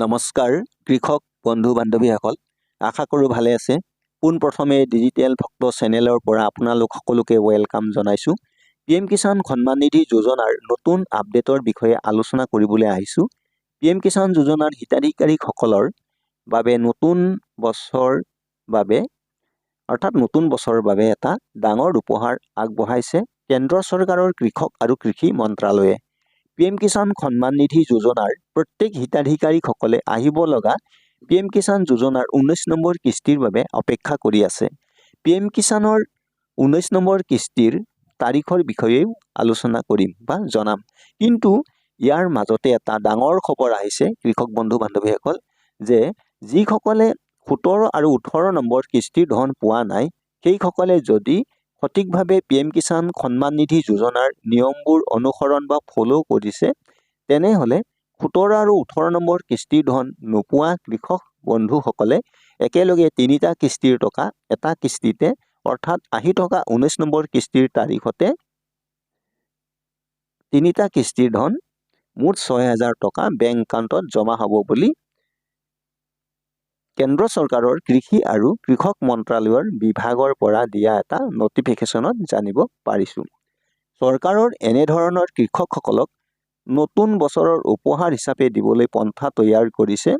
নমস্কাৰ কৃষক বন্ধু বান্ধৱীসকল, আশা কৰোঁ ভালে আছে। পোনপ্ৰথমে ডিজিটেল ভক্ত চেনেলৰ পৰা আপোনালোক সকলোকে ৱেলকাম জনাইছোঁ। PM কিষাণ সন্মান নিধি যোজনাৰ নতুন আপডেটৰ বিষয়ে আলোচনা কৰিবলৈ আহিছোঁ। PM কিষাণ যোজনাৰ হিতাধিকাৰীসকলৰ বাবে নতুন বছৰৰ বাবে এটা ডাঙৰ উপহাৰ আগবঢ়াইছে কেন্দ্ৰ চৰকাৰৰ কৃষক আৰু কৃষি মন্ত্ৰালয়ে। PM কিষাণ সন্মান নিধি যোজনাৰ প্ৰত্যেক হিতাধিকাৰীসকলে আহিব লগা PM কিষাণ যোজনাৰ 19 নম্বৰ কিস্তিৰ বাবে অপেক্ষা কৰি আছে। PM কিষাণৰ 19 নম্বৰ কিস্তিৰ তাৰিখৰ বিষয়েও আলোচনা কৰিম বা জনাম। কিন্তু ইয়াৰ মাজতে এটা ডাঙৰ খবৰ আহিছে কৃষক বন্ধু বান্ধৱীসকল, যে যিসকলে 17 আৰু 18 নম্বৰ কিস্তিৰ ধন পোৱা নাই, সেইসকলে যদি সঠিকভাৱে PM কিষাণ সন্মান নিধি যোজনাৰ নিয়মবোৰ অনুসৰণ বা ফ'ল' কৰিছে, তেনেহ'লে 17 আৰু 18 নম্বৰ কিস্তিৰ ধন নোপোৱা কৃষক বন্ধুসকলে একেলগে 3টা কিস্তিৰ টকা এটা কিস্তিতে, অৰ্থাৎ আহি থকা 19 নম্বৰ কিস্তিৰ তাৰিখতে 3টা কিস্তিৰ ধন মুঠ 6,000 টকা বেংক একাউণ্টত জমা হ'ব বুলি কেন্দ্ৰ চৰকাৰৰ কৃষি আৰু কৃষক মন্ত্ৰালয়ৰ বিভাগৰ পৰা দিয়া এটা নটিফিকেশ্যনত জানিব পাৰিছোঁ। চৰকাৰৰ এনেধৰণৰ কৃষকসকলক নতুন বছৰৰ উপহাৰ হিচাপে দিবলৈ পন্থা তৈয়াৰ কৰিছে।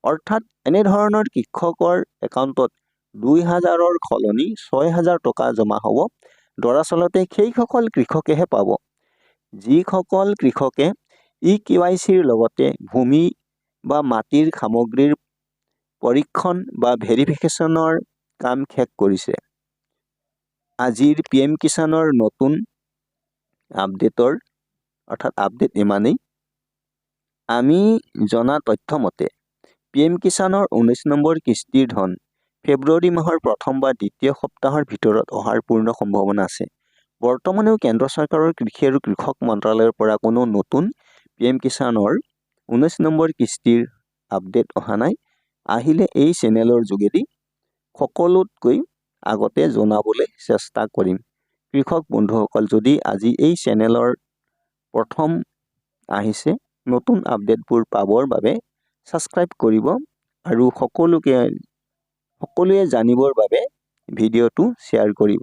অৰ্থাৎ এনেধৰণৰ কৃষকৰ একাউণ্টত 2,000ৰ সলনি 6,000 টকা জমা হ'ব। দৰাচলতে সেইসকল কৃষকেহে পাব যিসকল কৃষকে eKYCৰ লগতে ভূমি বা মাটিৰ সামগ্ৰীৰ পৰীক্ষণ বা ভেৰিফিকেশ্যনৰ কাম শেষ কৰিছে। আজিৰ PM কিষাণৰ নতুন আপডেটৰ আপডেট ইমানেই। আমি জনা তথ্য মতে PM কিষাণৰ 19 নম্বৰ কিস্তিৰ ধন ফেব্ৰুৱাৰী মাহৰ প্ৰথম বা দ্বিতীয় সপ্তাহৰ ভিতৰত অহাৰ পূৰ্ণ সম্ভাৱনা আছে। বৰ্তমানেও কেন্দ্ৰ চৰকাৰৰ কৃষি আৰু কৃষক মন্ত্ৰালয়ৰ পৰা কোনো নতুন PM কিষাণৰ 19 নম্বৰ কিস্তিৰ আপডেট অহা নাই। আহিলে এই চেনেলৰ যোগেদি সকলোতকৈ আগতে জনাবলৈ চেষ্টা কৰিম। কৃষক বন্ধুসকল, যদি আজি এই চেনেলৰ প্ৰথম আহিছে, নতুন আপডেটবোৰ পাবৰ বাবে ছাবস্ক্ৰাইব কৰিব আৰু সকলোৱে জানিবৰ বাবে ভিডিঅ'টো শ্বেয়াৰ কৰিব।